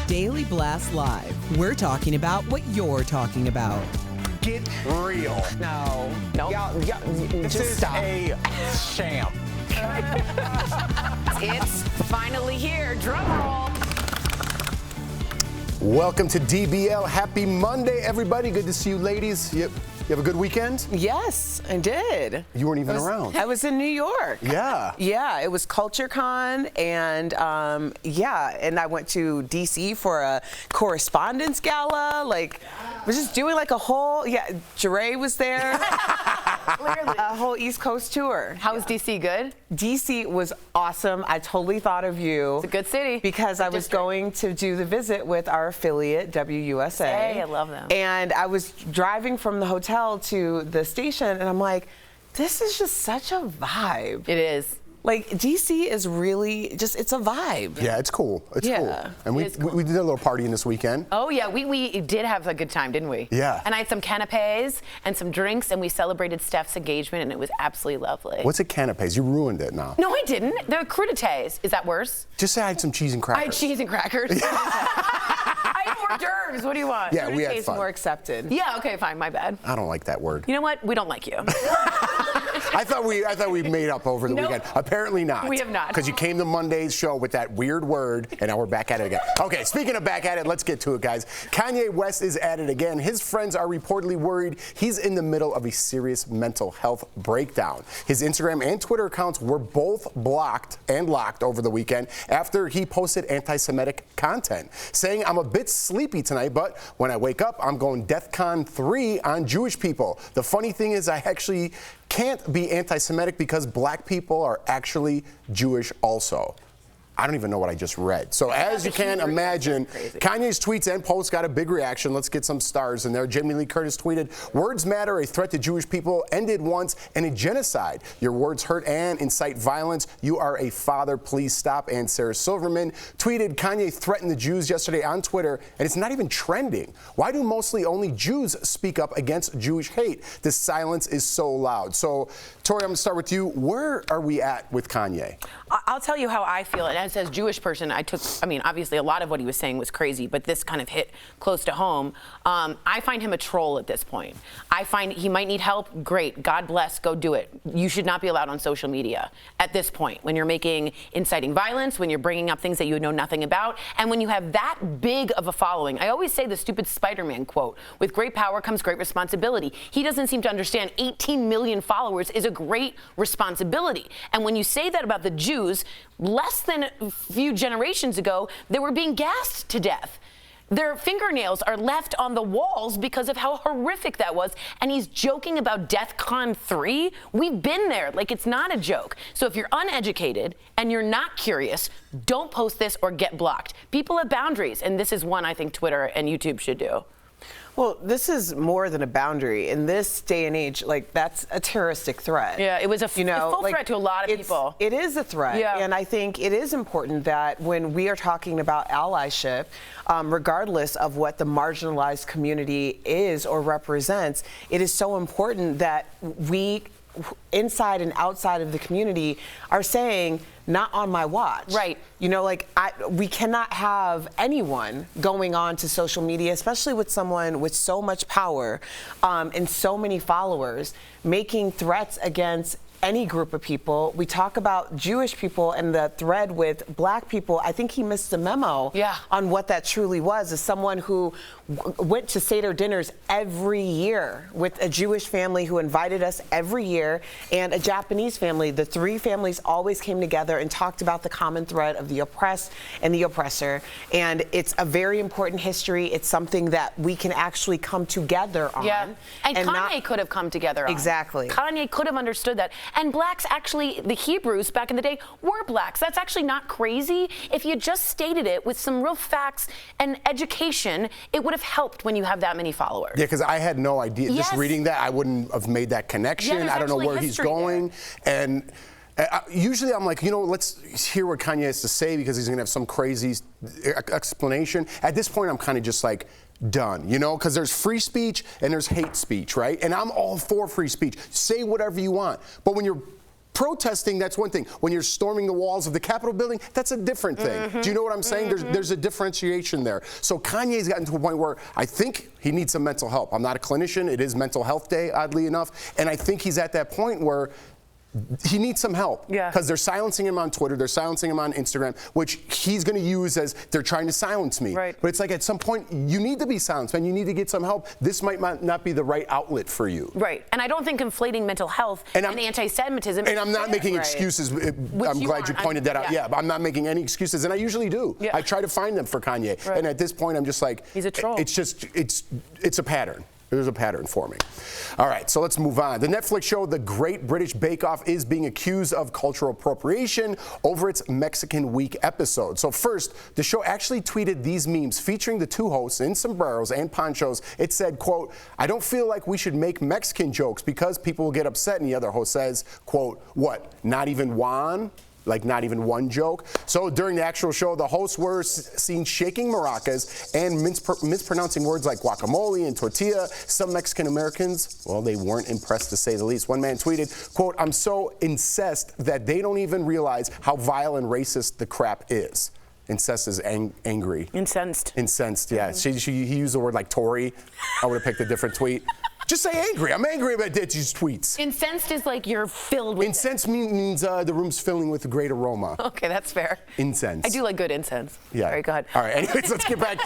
Daily Blast Live. We're talking about what you're talking about. Get real. No. This Just is stop. a sham. It's finally here. Drum roll. Welcome to DBL. Happy Monday, everybody. Good to see you, ladies. You have a good weekend? Yes, I did. You weren't even around. I was in New York. Yeah. Yeah, it was CultureCon, and and I went to DC for a correspondence gala. Like, I was just doing like a whole, Jure was there. Clearly. A whole East Coast tour. How was DC? Good? DC was awesome. I totally thought of you. It's a good city. Because I was going to do the visit with our affiliate, WUSA. Hey, I love them. And I was driving from the hotel to the station, and I'm like, this is just such a vibe. It is. Like, DC is really just, it's a vibe. Yeah, it's cool. It's cool. And we did a little partying this weekend. Oh, yeah, we did have a good time, didn't we? Yeah. And I had some canapes and some drinks, and we celebrated Steph's engagement, and it was absolutely lovely. What's a canapes? You ruined it now. No, I didn't. They're crudités. Is that worse? Just say I had some cheese and crackers. I had cheese and crackers. I had hors d'oeuvres. What do you want? Yeah, we had Crudités fun. more accepted. Yeah, okay, fine. My bad. I don't like that word. You know what? We don't like you. I thought we made up over the weekend. Apparently not. We have not. Because you came to Monday's show with that weird word, and now we're back at it again. Okay, speaking of back at it, let's get to it, guys. Kanye West is at it again. His friends are reportedly worried he's in the middle of a serious mental health breakdown. His Instagram and Twitter accounts were both blocked and locked over the weekend after he posted anti-Semitic content, saying, "I'm a bit sleepy tonight, but when I wake up, I'm going DEFCON 3 on Jewish people. The funny thing is I actually can't be anti-Semitic because black people are actually Jewish also." I don't even know what I just read. So as you can imagine, Kanye's tweets and posts got a big reaction. Let's get some stars in there. Jamie Lee Curtis tweeted, "Words matter. A threat to Jewish people ended once and a genocide. Your words hurt and incite violence. You are a father. Please stop." And Sarah Silverman tweeted, "Kanye threatened the Jews yesterday on Twitter, and it's not even trending. Why do mostly only Jews speak up against Jewish hate? This silence is so loud." So, Tori, I'm going to start with you. Where are we at with Kanye? I'll tell you how I feel. And as a Jewish person, obviously a lot of what he was saying was crazy, but this kind of hit close to home. I find him a troll at this point. I find he might need help. Great. God bless. Go do it. You should not be allowed on social media at this point when you're inciting violence, when you're bringing up things that you know nothing about, and when you have that big of a following. I always say the stupid Spider-Man quote, "With great power comes great responsibility." He doesn't seem to understand 18 million followers is a great responsibility. And when you say that about the Jews, less than a few generations ago, they were being gassed to death. Their fingernails are left on the walls because of how horrific that was. And he's joking about DEFCON 3. We've been there. Like, it's not a joke. So if you're uneducated and you're not curious, don't post this or get blocked. People have boundaries, and this is one I think Twitter and YouTube should do. Well, this is more than a boundary. In this day and age, like, that's a terroristic threat. Yeah, it was a full threat to a lot of people. It is a threat. Yeah. And I think it is important that when we are talking about allyship, regardless of what the marginalized community is or represents, it is so important that we, inside and outside of the community, are saying, not on my watch. Right. You know, like, we cannot have anyone going on to social media, especially with someone with so much power and so many followers, making threats against any group of people. We talk about Jewish people and the thread with black people. I think he missed the memo on what that truly was. As someone who went to Seder dinners every year with a Jewish family who invited us every year and a Japanese family, the three families always came together and talked about the common thread of the oppressed and the oppressor. And it's a very important history. It's something that we can actually come together on. Yeah. And Kanye could have come together on. Exactly. Kanye could have understood that. And blacks, actually, the Hebrews back in the day were blacks. That's actually not crazy. If you just stated it with some real facts and education, it would have helped when you have that many followers. Yeah, because I had no idea. Just reading that, I wouldn't have made that connection. I don't know where he's going. And usually I'm like, let's hear what Kanye has to say because he's going to have some crazy explanation. At this point, I'm kind of just like, done, because there's free speech and there's hate speech, right? And I'm all for free speech. Say whatever you want. But when you're protesting, that's one thing. When you're storming the walls of the Capitol building, that's a different thing. Do you know what I'm saying? There's a differentiation there. So Kanye's gotten to a point where I think he needs some mental help. I'm not a clinician. It is Mental Health Day, oddly enough. And I think he's at that point where he needs some help. Yeah. Because they're silencing him on Twitter, they're silencing him on Instagram, which he's going to use as they're trying to silence me. Right. But it's like at some point, you need to be silenced, man. You need to get some help. This might not be the right outlet for you. Right. And I don't think conflating mental health and anti-Semitism. And I'm not making excuses. I'm glad you pointed that out. Yeah, but I'm not making any excuses, and I usually do. Yeah. I try to find them for Kanye. Right. And at this point, I'm just like, he's a troll. It's just, it's a pattern. There's a pattern forming. All right, so let's move on. The Netflix show The Great British Bake Off is being accused of cultural appropriation over its Mexican Week episode. So first, the show actually tweeted these memes featuring the two hosts in sombreros and ponchos. It said, quote, "I don't feel like we should make Mexican jokes because people will get upset." And the other host says, quote, "What, not even Juan?" Like not even one joke. So during the actual show, the hosts were seen shaking maracas and mispronouncing words like guacamole and tortilla. Some Mexican Americans, well, they weren't impressed to say the least. One man tweeted, quote, "I'm so incensed that they don't even realize how vile and racist the crap is." Incensed is angry. Incensed. Incensed, yeah. He used the word like Tory. I would have picked a different tweet. Just say angry. I'm angry about these tweets. Incensed is like you're filled with. Incensed means the room's filling with a great aroma. Okay, that's fair. Incense. I do like good incense. Yeah. All right, go ahead. All right. Anyways, let's get back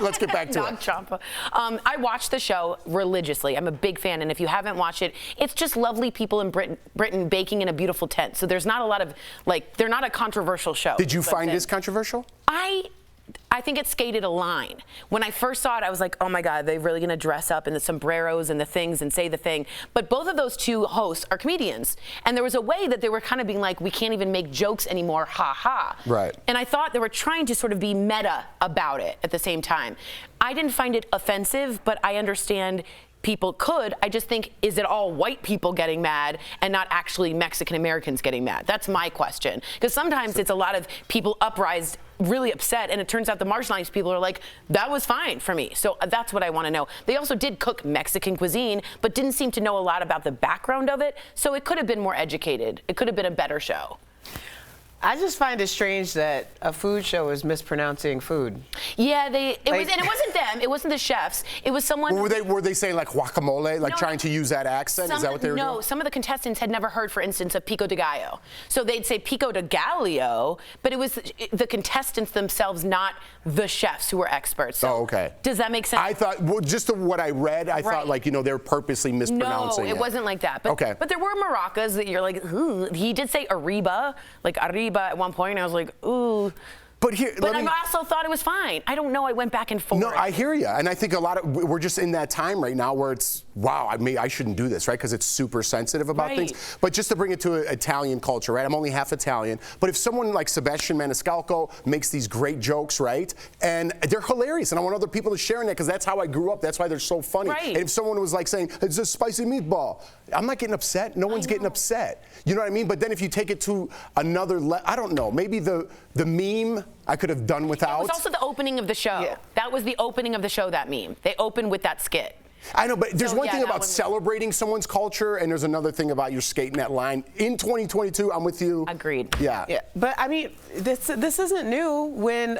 to Dog it. Champa. I watch the show religiously. I'm a big fan, and if you haven't watched it, it's just lovely people in Britain baking in a beautiful tent. So there's not a lot of they're not a controversial show. Did you find this controversial? I think it skated a line. When I first saw it, I was like, oh my God, they're really gonna dress up in the sombreros and the things and say the thing. But both of those two hosts are comedians. And there was a way that they were kind of being like, we can't even make jokes anymore, ha ha. Right. And I thought they were trying to sort of be meta about it at the same time. I didn't find it offensive, but I understand people could. I just think, is it all white people getting mad and not actually Mexican Americans getting mad? That's my question. Because sometimes it's a lot of people uprised, really upset, and it turns out the marginalized people are like, that was fine for me. So that's what I want to know. They also did cook Mexican cuisine, but didn't seem to know a lot about the background of it. So it could have been more educated. It could have been a better show. I just find it strange that a food show is mispronouncing food. Yeah, it wasn't them. It wasn't the chefs. It was someone. Were they saying like guacamole, like trying to use that accent? Is that what they were doing? No, some of the contestants had never heard, for instance, of pico de gallo. So they'd say pico de gallo, but it was the contestants themselves, not the chefs who were experts. So okay. Does that make sense? I thought, well, just what I read, I thought like, they're purposely mispronouncing it. No, it wasn't like that. But, okay. But there were maracas that you're like, ooh. He did say arriba, like arriba at one point. And I was like, ooh. But I also thought it was fine. I don't know. I went back and forth. No, I hear you. And I think we're just in that time right now where it's, wow, I shouldn't do this, right? Because it's super sensitive about things. But just to bring it to Italian culture, right? I'm only half Italian. But if someone like Sebastian Maniscalco makes these great jokes, right? And they're hilarious. And I want other people to share in that because that's how I grew up. That's why they're so funny. Right. And if someone was like saying, it's a spicy meatball, I'm not getting upset. No one's getting upset. You know what I mean? But then if you take it to another I don't know, maybe the meme I could have done without. It was also the opening of the show. Yeah. That was the opening of the show, that meme. They opened with that skit. I know, but there's one thing about celebrating someone's culture, and there's another thing about your skating that line. In 2022, I'm with you. Agreed. Yeah. But I mean, this isn't new. When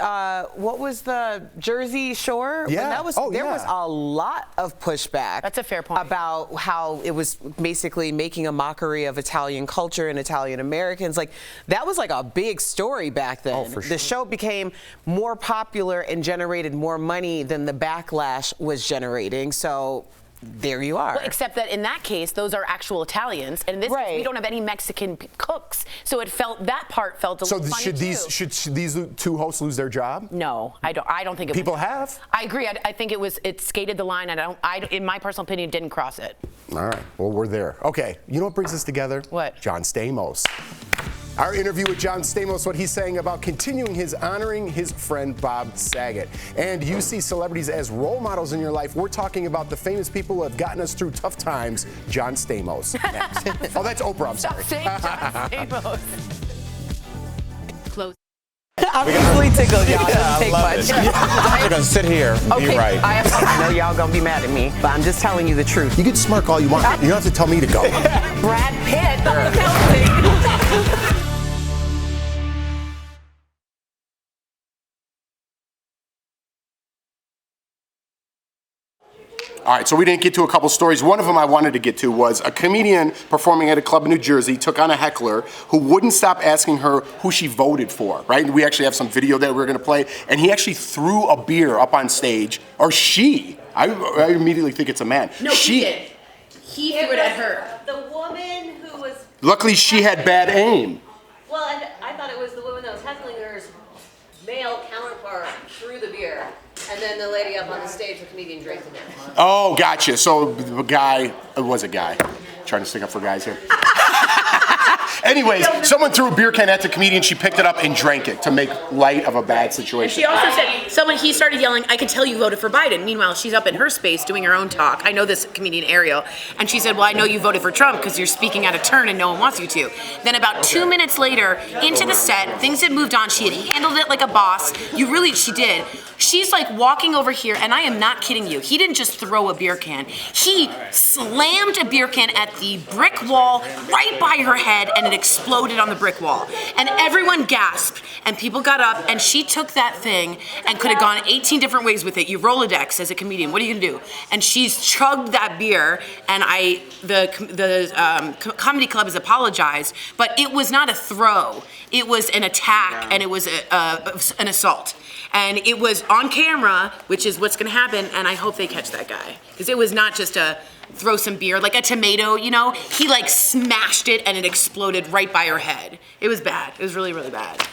what was the Jersey Shore? Yeah. When that was, there was a lot of pushback. That's a fair point. About how it was basically making a mockery of Italian culture and Italian Americans. Like that was like a big story back then. Oh, for sure. The show became more popular and generated more money than the backlash was generating. So there you are. Well, except that in that case, those are actual Italians, and in this case, we don't have any Mexican cooks, so that part felt a little funny too. Should these two hosts lose their job? No, I don't think it. People have. I agree. I think it skated the line, and in my personal opinion, didn't cross it. All right. Well, we're there. Okay. You know what brings us together? What? John Stamos. Our interview with John Stamos, what he's saying about continuing honoring his friend Bob Saget. And you see celebrities as role models in your life. We're talking about the famous people who have gotten us through tough times. John Stamos. Next. Oh, that's Oprah. I'm sorry. Stop saying John Stamos. Close. I'm easily tickled, y'all. It doesn't take much. I'm gonna sit here and be right. I know y'all gonna be mad at me, but I'm just telling you the truth. You can smirk all you want. You don't have to tell me to go. Brad Pitt, the counting. All right, so we didn't get to a couple stories. One of them I wanted to get to was a comedian performing at a club in New Jersey took on a heckler who wouldn't stop asking her who she voted for, right? We actually have some video that we're gonna play, and he actually threw a beer up on stage, or she. I immediately think it's a man. No, he did. He threw it at her. The woman who was. Luckily, she had bad aim. Well, and I thought it was the woman that was heckling her male counterpart threw the beer, and then the lady up on the stage, the comedian, drank the beer. Oh, gotcha. So the guy, it was a guy. Trying to stick up for guys here. Anyways, someone threw a beer can at the comedian. She picked it up and drank it to make light of a bad situation. She also said, he started yelling, I could tell you voted for Biden. Meanwhile, she's up in her space doing her own talk. I know this comedian, Ariel. And she said, well, I know you voted for Trump because you're speaking out of turn and no one wants you to. Then about 2 minutes later, into the set, things had moved on. She had handled it like a boss. She did. She's like walking over here, and I am not kidding you. He didn't just throw a beer can. He slammed a beer can at the brick wall right by her head, and it exploded on the brick wall. And everyone gasped, and people got up, and she took that thing and could have gone 18 different ways with it. You Rolodex as a comedian. What are you gonna do? And she's chugged that beer, and the comedy club has apologized, but it was not a throw. It was an attack, and it was an assault. And it was on camera, which is what's gonna happen, and I hope they catch that guy. Because it was not just a throw some beer, like a tomato, you know? He like smashed it and it exploded right by her head. It was bad. It was really, really bad.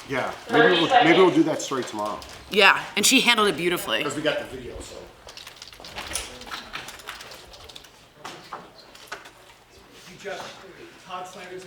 Yeah, maybe we'll do that story tomorrow. Yeah, and she handled it beautifully. Because we got the video, so. Todd Snyder's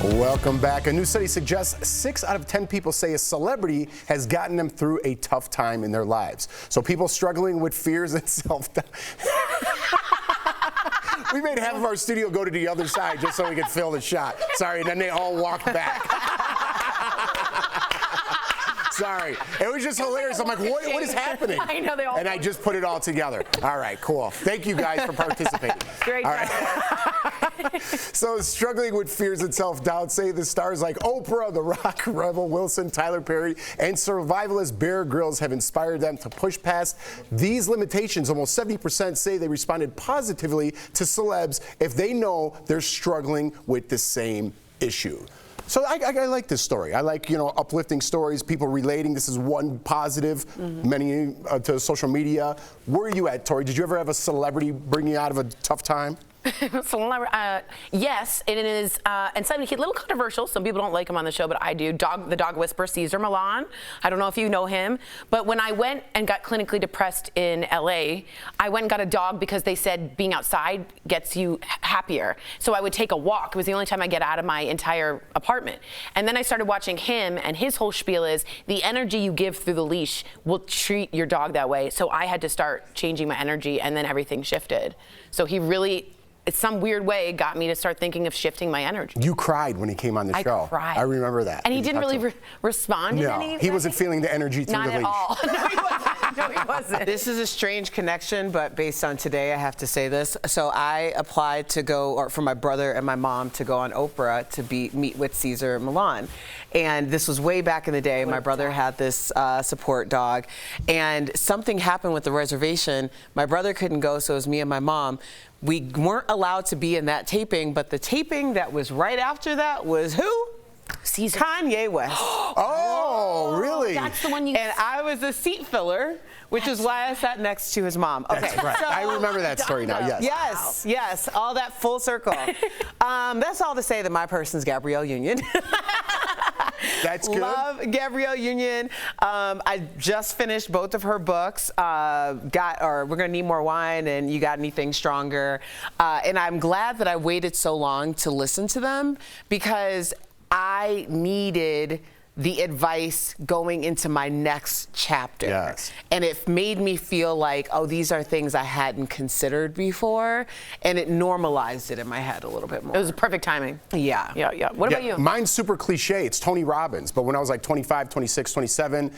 Welcome back. A new study suggests 6 out of 10 people say a celebrity has gotten them through a tough time in their lives. So people struggling with fears and self-doubt. We made half of our studio go to the other side just so we could fill the shot. Sorry, and then they all walked back. Sorry. It was just hilarious. I'm like, what is happening? I know, they all. And I just put it all together. All right, cool. Thank you guys for participating. Great all job. Right. So struggling with fears and self-doubt, say the stars like Oprah, The Rock, Rebel Wilson, Tyler Perry, and survivalist Bear Grylls have inspired them to push past these limitations. Almost 70% say they responded positively to celebs if they know they're struggling with the same issue. So I like this story. I like, uplifting stories, people relating. This is one positive, many to social media. Where are you at, Tori? Did you ever have a celebrity bring you out of a tough time? Yes, it is, and so he's a little controversial. Some people don't like him on the show, but I do. The dog whisperer, Cesar Millan. I don't know if you know him, but when I went and got clinically depressed in LA, I went and got a dog because they said being outside gets you happier. So I would take a walk. It was the only time I get out of my entire apartment. And then I started watching him, and his whole spiel is the energy you give through the leash will treat your dog that way. So I had to start changing my energy, and then everything shifted. So he really, in some weird way, got me to start thinking of shifting my energy. You cried when he came on the show. I cried. I remember that. And he didn't really respond in any way? He wasn't feeling the energy through Not the at leash. all. No, he wasn't. No, he wasn't. This is a strange connection, but based on today, I have to say this. So I applied to go, or for my brother and my mom to go on Oprah to meet with Cesar Millan. And this was way back in the day. My brother had this support dog. And something happened with the reservation. My brother couldn't go, so it was me and my mom. We weren't allowed to be in that taping, but the taping that was right after that was who? Cesar. Kanye West. Oh, really? That's the one you... And I was a seat filler, which is why I sat next to his mom. Okay, That's right. so, I remember that story now, yes. Yes, yes, all that full circle. That's all to say that my person's Gabrielle Union. That's good. Love Gabrielle Union. I just finished both of her books. We're Gonna Need More Wine and You Got Anything Stronger. And I'm glad that I waited so long to listen to them because I needed the advice going into my next chapter. Yes. And it made me feel like, oh, these are things I hadn't considered before. And it normalized it in my head a little bit more. It was perfect timing. Yeah. Yeah. What about you? Mine's super cliche. It's Tony Robbins. But when I was like 25, 26, 27,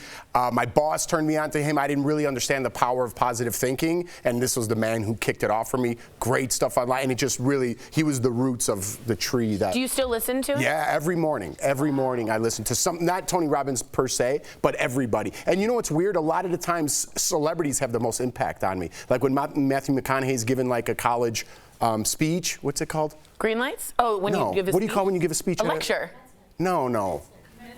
my boss turned me on to him. I didn't really understand the power of positive thinking. And this was the man who kicked it off for me. Great stuff online. And it just really, he was the roots of the tree that. Do you still listen to it? Yeah, every morning. Every morning I listen to something. Not Tony Robbins per se, but everybody. And you know what's weird? A lot of the times, celebrities have the most impact on me. Like when Matthew McConaughey's given like a college speech. What's it called? Green lights? Oh, when you give a What do you call when you give a speech? A lecture. No.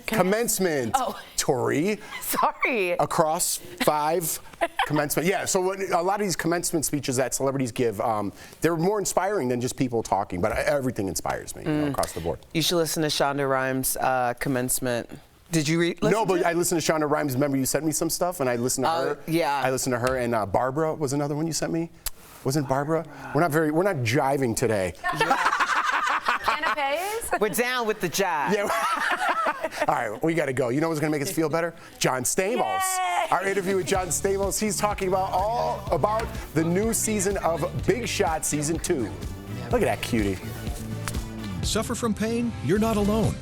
Commencement. Oh. Tori. Sorry. Across 5 commencement. Yeah, so a lot of these commencement speeches that celebrities give, they're more inspiring than just people talking, but everything inspires me across the board. You should listen to Shonda Rhimes' commencement. Did you read? No, but I listened to Shonda Rhimes. Remember you sent me some stuff, and I listened to her. Yeah. I listened to her, and Barbara was another one you sent me. Wasn't Barbara? We're not jiving today. Canapes? We're down with the jive. Yeah. All right, we got to go. You know what's going to make us feel better? John Stamos. Yay! Our interview with John Stamos. He's talking all about the new season of Big Shot Season 2. Look at that cutie. Suffer from pain? You're not alone.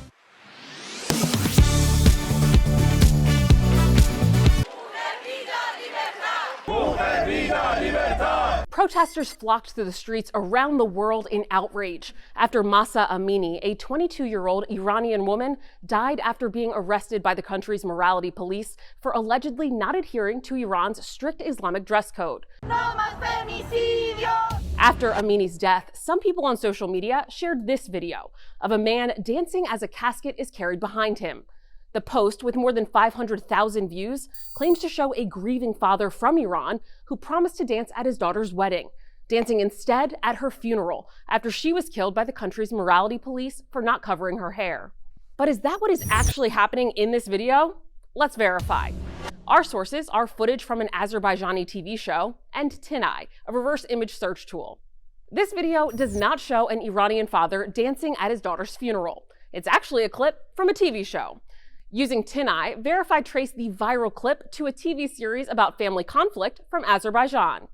Protesters flocked to the streets around the world in outrage after Mahsa Amini, a 22-year-old Iranian woman, died after being arrested by the country's morality police for allegedly not adhering to Iran's strict Islamic dress code. After Amini's death, some people on social media shared this video of a man dancing as a casket is carried behind him. The post, with more than 500,000 views, claims to show a grieving father from Iran who promised to dance at his daughter's wedding, dancing instead at her funeral after she was killed by the country's morality police for not covering her hair. But is that what is actually happening in this video? Let's verify. Our sources are footage from an Azerbaijani TV show and TinEye, a reverse image search tool. This video does not show an Iranian father dancing at his daughter's funeral. It's actually a clip from a TV show. Using TinEye, Verify traced the viral clip to a TV series about family conflict from Azerbaijan.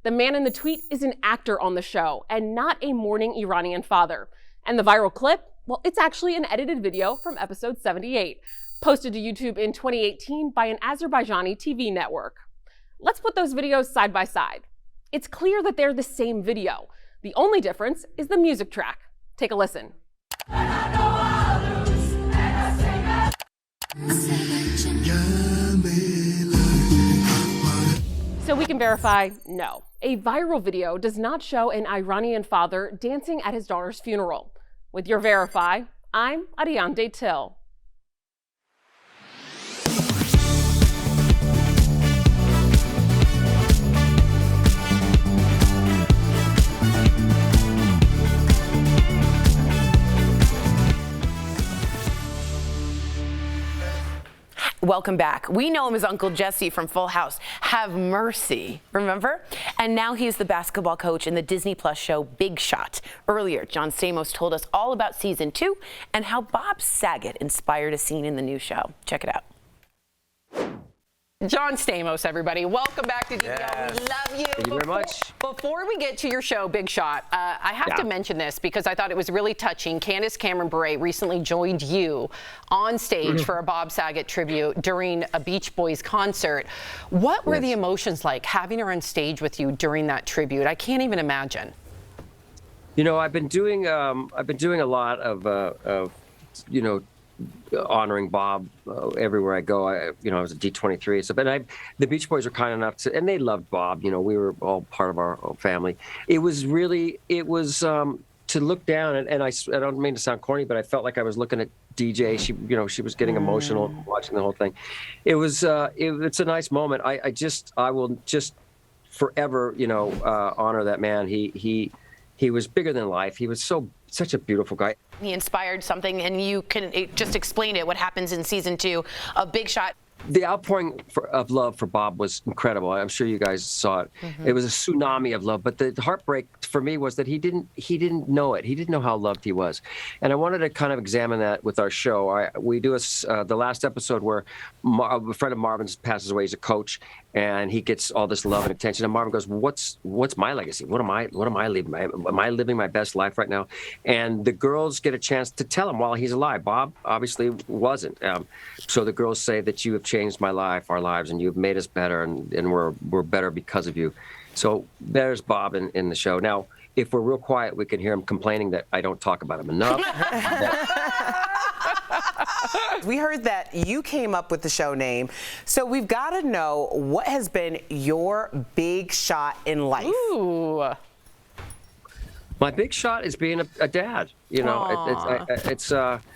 The man in the tweet is an actor on the show and not a mourning Iranian father. And the viral clip, well, it's actually an edited video from episode 78, posted to YouTube in 2018 by an Azerbaijani TV network. Let's put those videos side by side. It's clear that they're the same video. The only difference is the music track. Take a listen. So we can verify, no. A viral video does not show an Iranian father dancing at his daughter's funeral. With your Verify, I'm Ariane Till. Welcome back. We know him as Uncle Jesse from Full House. Have mercy, remember? And now he's the basketball coach in the Disney Plus show Big Shot. Earlier, John Stamos told us all about season 2 and how Bob Saget inspired a scene in the new show. Check it out. John Stamos, everybody. Welcome back to DBL. Yes. We love you. Thank you very much. Before we get to your show, Big Shot, I have to mention this because I thought it was really touching. Candace Cameron Bure recently joined you on stage for a Bob Saget tribute during a Beach Boys concert. What were the emotions like having her on stage with you during that tribute? I can't even imagine. You know, I've been doing a lot of you know, honoring Bob everywhere I go. I was at D23. So, but the Beach Boys were kind enough to, and they loved Bob. You know, we were all part of our family. It was to look down, and I don't mean to sound corny, but I felt like I was looking at DJ. She was getting emotional watching the whole thing. It was, it's a nice moment. I will just forever, honor that man. He was bigger than life. He was so such a beautiful guy. He inspired something, and you can just explain it, what happens in season 2 of Big Shot. The outpouring of love for Bob was incredible. I'm sure you guys saw it. It was a tsunami of love. But the heartbreak for me was that he didn't know it. He didn't know how loved he was. And I wanted to kind of examine that with our show. We do the last episode where a friend of Marvin's passes away. He's a coach, and he gets all this love and attention. And Marvin goes, "What's my legacy? What am I leaving? Am I living my best life right now?" And the girls get a chance to tell him while he's alive. Bob obviously wasn't. So the girls say that you have changed my life, our lives, and you've made us better, and we're better because of you. So there's Bob in the show. Now, if we're real quiet, we can hear him complaining that I don't talk about him enough. We heard that you came up with the show name, so we've got to know what has been your big shot in life. Ooh. My big shot is being a dad. You know, it's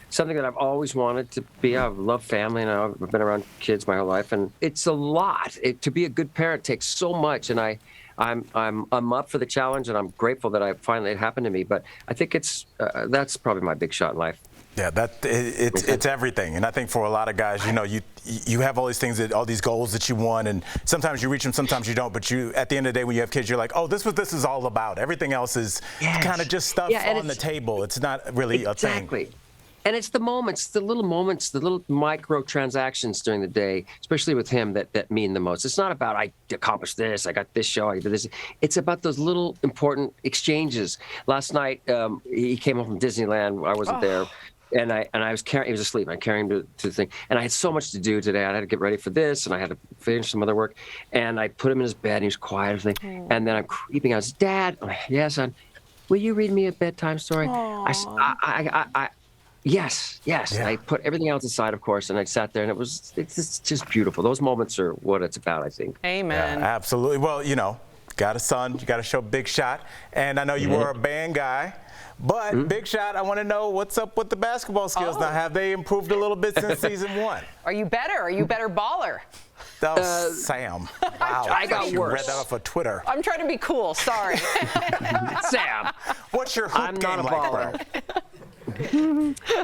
something that I've always wanted to be. I love family, and I've been around kids my whole life, and it's a lot. To be a good parent takes so much, and I'm up for the challenge, and I'm grateful that it happened to me. But I think that's probably my big shot in life. Yeah, it's everything, and I think for a lot of guys, you know, you have all these things, all these goals that you want, and sometimes you reach them, sometimes you don't. But at the end of the day, when you have kids, you're like, oh, this is all about. Everything else is kind of just stuff on the table. It's not really a thing. Exactly. And it's the moments, the little micro transactions during the day, especially with him, that mean the most. It's not about I accomplished this, I got this show, I did this. It's about those little important exchanges. Last night, he came home from Disneyland. I wasn't there. And I was carrying, he was asleep. I carried him to the thing. And I had so much to do today. I had to get ready for this, and I had to finish some other work. And I put him in his bed, and he was quiet and everything. And then I'm creeping. I was, Dad, yes, son, will you read me a bedtime story? Yes. Yeah. I put everything else aside, of course, and I sat there, and it's just beautiful. Those moments are what it's about, I think. Amen. Yeah, absolutely. Well, you know, got a son, you got to show Big Shot, and I know you were a band guy. But Big Shot, I want to know what's up with the basketball skills now. Have they improved a little bit since season 1? Are you better? Are you better baller? Oh, Sam. Wow. I got you worse. read that off of Twitter. I'm trying to be cool. Sorry. Sam. What's your hoop I'm game not a like, baller. bro?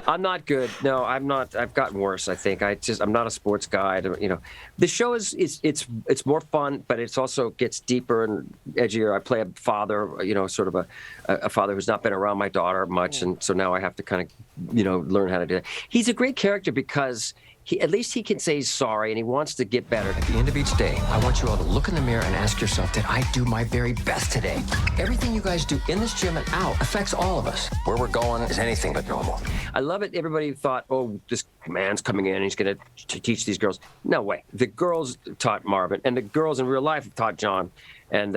I'm not good. No, I'm not. I've gotten worse, I think. I'm not a sports guy. You know, the show it's more fun, but it's also gets deeper and edgier. I play a father, you know, sort of a father who's not been around my daughter much, and so now I have to kind of, you know, learn how to do that. He's a great character because at least he can say he's sorry and he wants to get better. At the end of each day, I want you all to look in the mirror and ask yourself, did I do my very best today? Everything you guys do in this gym and out affects all of us. Where we're going is anything but normal. I love it. Everybody thought, oh, this man's coming in and he's going to teach these girls. No way. The girls taught Marvin, and the girls in real life taught John. And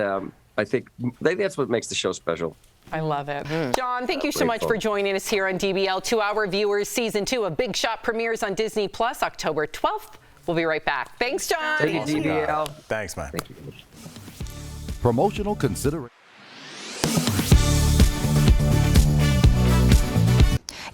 I think that's what makes the show special. I love it. John, thank you so much for joining us here on DBL. 2-Hour Viewers Season 2 of Big Shot premieres on Disney Plus October 12th. We'll be right back. Thanks, John. Thank you, DBL. Thanks, man. Thank you. Promotional consideration.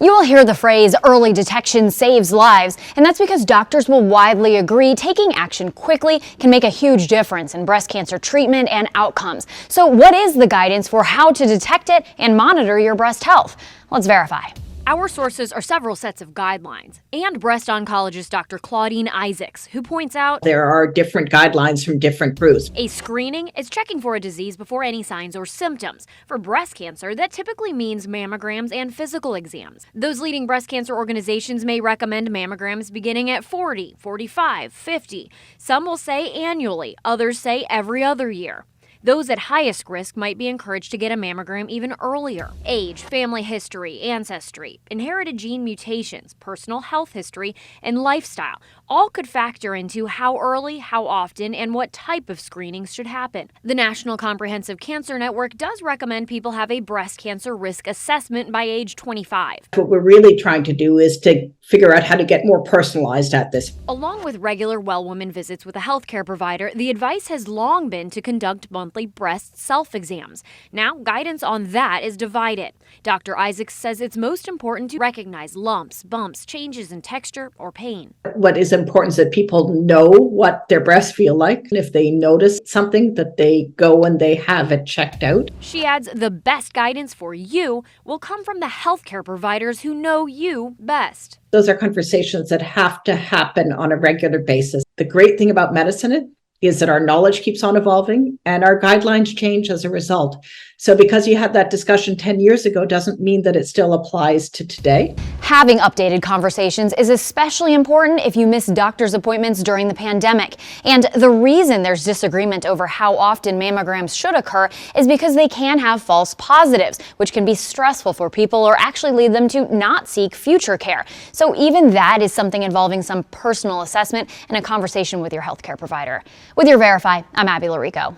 You will hear the phrase early detection saves lives, and that's because doctors will widely agree taking action quickly can make a huge difference in breast cancer treatment and outcomes. So what is the guidance for how to detect it and monitor your breast health? Let's verify. Our sources are several sets of guidelines, and breast oncologist Dr. Claudine Isaacs, who points out there are different guidelines from different groups. A screening is checking for a disease before any signs or symptoms. For breast cancer, that typically means mammograms and physical exams. Those leading breast cancer organizations may recommend mammograms beginning at 40, 45, 50. Some will say annually, others say every other year. Those at highest risk might be encouraged to get a mammogram even earlier. Age, family history, ancestry, inherited gene mutations, personal health history, and lifestyle all could factor into how early, how often, and what type of screenings should happen. The National Comprehensive Cancer Network does recommend people have a breast cancer risk assessment by age 25. What we're really trying to do is to figure out how to get more personalized at this. Along with regular well woman visits with a healthcare provider, the advice has long been to conduct monthly monthly breast self-exams. Now, guidance on that is divided. Dr. Isaacs says it's most important to recognize lumps, bumps, changes in texture, or pain. What is important is that people know what their breasts feel like. And if they notice something, that they go and they have it checked out. She adds the best guidance for you will come from the healthcare providers who know you best. Those are conversations that have to happen on a regular basis. The great thing about medicine is that our knowledge keeps on evolving and our guidelines change as a result. So because you had that discussion 10 years ago doesn't mean that it still applies to today. Having updated conversations is especially important if you miss doctor's appointments during the pandemic. And the reason there's disagreement over how often mammograms should occur is because they can have false positives, which can be stressful for people or actually lead them to not seek future care. So even that is something involving some personal assessment and a conversation with your healthcare provider. With your Verify, I'm Abby Larico.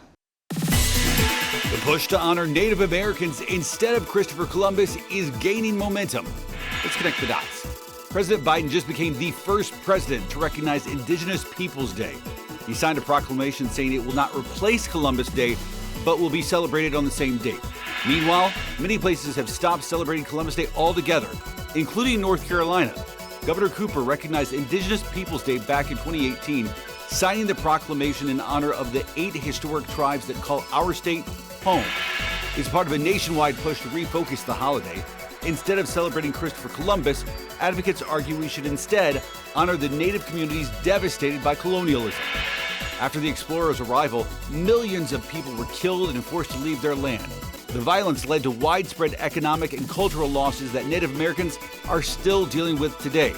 The push to honor Native Americans instead of Christopher Columbus is gaining momentum. Let's connect the dots. President Biden just became the first president to recognize Indigenous Peoples Day. He signed a proclamation saying it will not replace Columbus Day, but will be celebrated on the same date. Meanwhile, many places have stopped celebrating Columbus Day altogether, including North Carolina. Governor Cooper recognized Indigenous Peoples Day back in 2018, signing the proclamation in honor of the 8 historic tribes that call our state home. It's part of a nationwide push to refocus the holiday. Instead of celebrating Christopher Columbus, advocates argue we should instead honor the Native communities devastated by colonialism. After the explorers' arrival, millions of people were killed and forced to leave their land. The violence led to widespread economic and cultural losses that Native Americans are still dealing with today.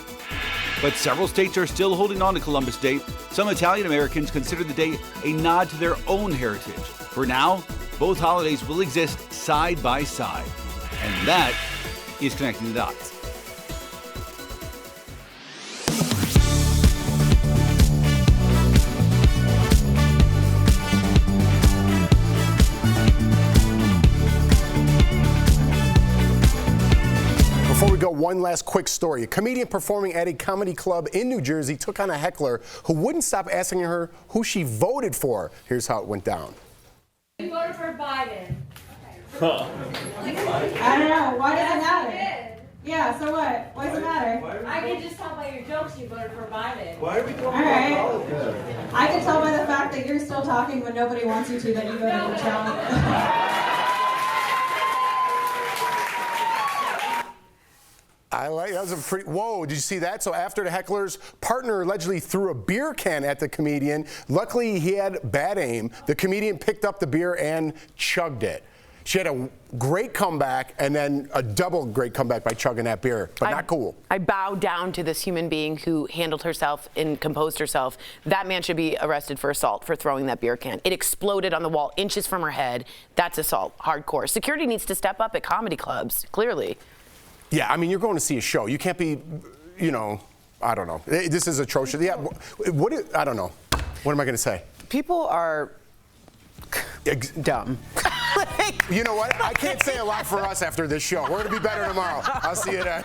But several states are still holding on to Columbus Day. Some Italian Americans consider the day a nod to their own heritage. For now, both holidays will exist side by side. And that is Connecting the Dots. Before we go, one last quick story. A comedian performing at a comedy club in New Jersey took on a heckler who wouldn't stop asking her who she voted for. Here's how it went down. You voted for Biden. Huh. I don't know. Why does it matter? Yeah, so what? What does it matter? I can just tell by your jokes you voted for Biden. Why are we talking about politics? I can tell by the fact that you're still talking when nobody wants you to that you voted for Trump. I like that was a pretty. Whoa! Did you see that? So after the heckler's partner allegedly threw a beer can at the comedian, luckily he had bad aim. The comedian picked up the beer and chugged it. She had a great comeback and then a double great comeback by chugging that beer, but not cool. I bow down to this human being who handled herself and composed herself. That man should be arrested for assault for throwing that beer can. It exploded on the wall inches from her head. That's assault, hardcore. Security needs to step up at comedy clubs, clearly. Yeah, I mean, you're going to see a show. You can't be, you know, I don't know. This is atrocious. Yeah, I don't know. What am I going to say? People are dumb. You know what? I can't say a lot for us after this show. We're going to be better tomorrow. I'll see you then.